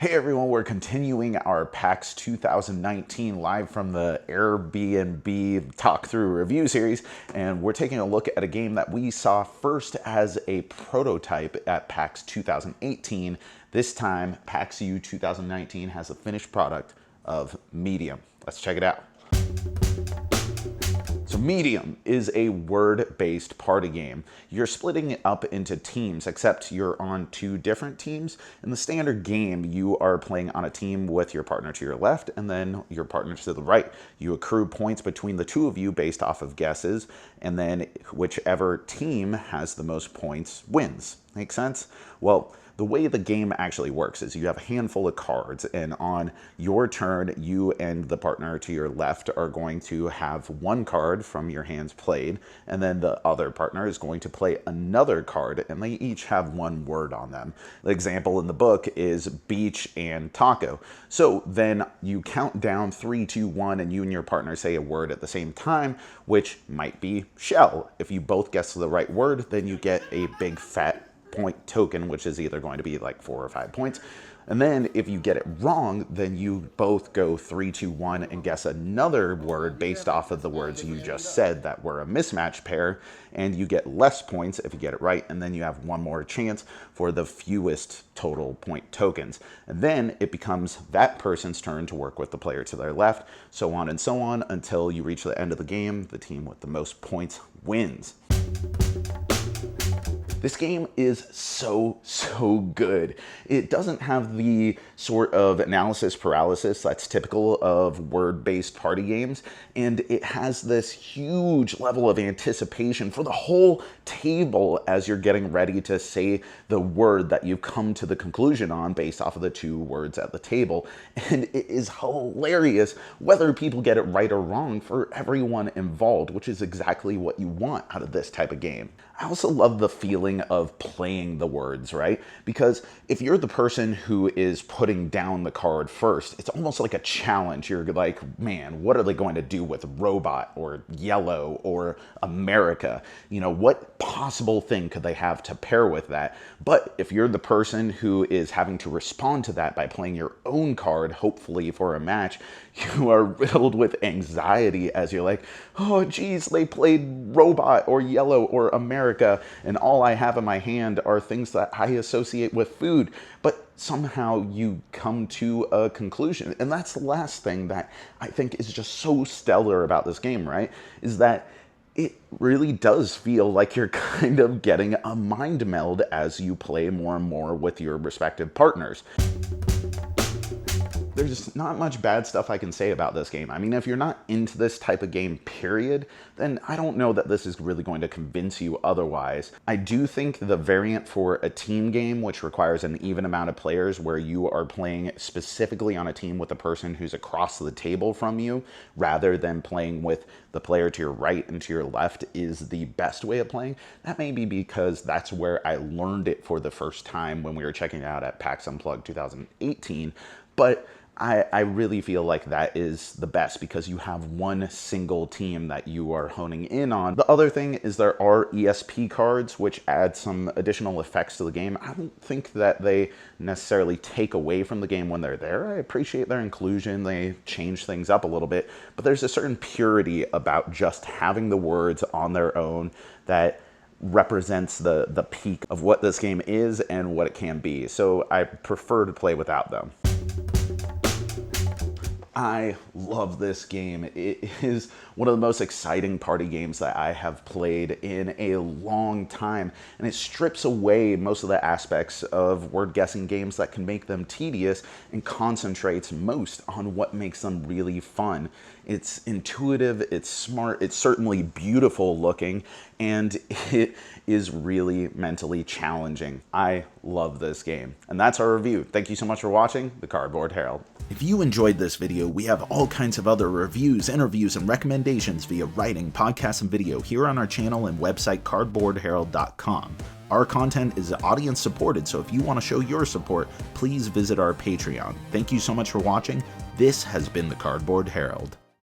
Hey everyone, we're continuing our PAX 2019 live from the Airbnb talk through review series, and we're taking a look at a game that we saw first as a prototype at PAX 2018. This time, PAX U 2019 has a finished product of Medium. Let's check it out. So Medium is a word-based party game. You're splitting it up into teams, except you're on two different teams. In the standard game, you are playing on a team with your partner to your left and then your partner to the right. You accrue points between the two of you based off of guesses, and then whichever team has the most points wins. Make sense? Well, the way the game actually works is you have a handful of cards, and on your turn, you and the partner to your left are going to have one card from your hands played, and then the other partner is going to play another card, and they each have one word on them. The example in the book is beach and taco. So then you count down 3, 2, 1, and you and your partner say a word at the same time, which might be shell. If you both guess the right word, then you get a big fat point token, which is either going to be like 4 or 5 points. And then if you get it wrong, then you both go 3, 2, 1 and guess another word based off of the words you just said that were a mismatch pair, and you get less points if you get it right, and then you have one more chance for the fewest total point tokens. And then it becomes that person's turn to work with the player to their left, so on and so on until you reach the end of the game. The team with the most points wins. This game is so good. It doesn't have the sort of analysis paralysis that's typical of word-based party games, and it has this huge level of anticipation for the whole table as you're getting ready to say the word that you've come to the conclusion on based off of the two words at the table. And it is hilarious whether people get it right or wrong for everyone involved, which is exactly what you want out of this type of game. I also love the feeling of playing the words, right? Because if you're the person who is putting down the card first, it's almost like a challenge. You're like, man, what are they going to do with robot or yellow or America? You know, what possible thing could they have to pair with that? But if you're the person who is having to respond to that by playing your own card, hopefully for a match, you are riddled with anxiety as you're like, oh geez, they played robot or yellow or America, and all I have in my hand are things that I associate with food. But somehow you come to a conclusion. And that's the last thing that I think is just so stellar about this game, right? Is that it really does feel like you're kind of getting a mind meld as you play more and more with your respective partners. There's not much bad stuff I can say about this game. I mean, if you're not into this type of game, period, then I don't know that this is really going to convince you otherwise. I do think the variant for a team game, which requires an even amount of players where you are playing specifically on a team with a person who's across the table from you, rather than playing with the player to your right and to your left, is the best way of playing. That may be because that's where I learned it for the first time when we were checking it out at PAX Unplugged 2018. But I really feel like that is the best because you have one single team that you are honing in on. The other thing is there are ESP cards, which add some additional effects to the game. I don't think that they necessarily take away from the game when they're there. I appreciate their inclusion. They change things up a little bit, but there's a certain purity about just having the words on their own that represents the peak of what this game is and what it can be. So I prefer to play without them. I love this game. It is one of the most exciting party games that I have played in a long time, and it strips away most of the aspects of word guessing games that can make them tedious and concentrates most on what makes them really fun. It's intuitive, it's smart, it's certainly beautiful looking, and it is really mentally challenging. I love this game. And that's our review. Thank you so much for watching The Cardboard Herald. If you enjoyed this video, we have all kinds of other reviews, interviews, and recommendations via writing, podcast, and video here on our channel and website cardboardherald.com. Our content is audience supported, so if you want to show your support, please visit our Patreon. Thank you so much for watching. This has been The Cardboard Herald.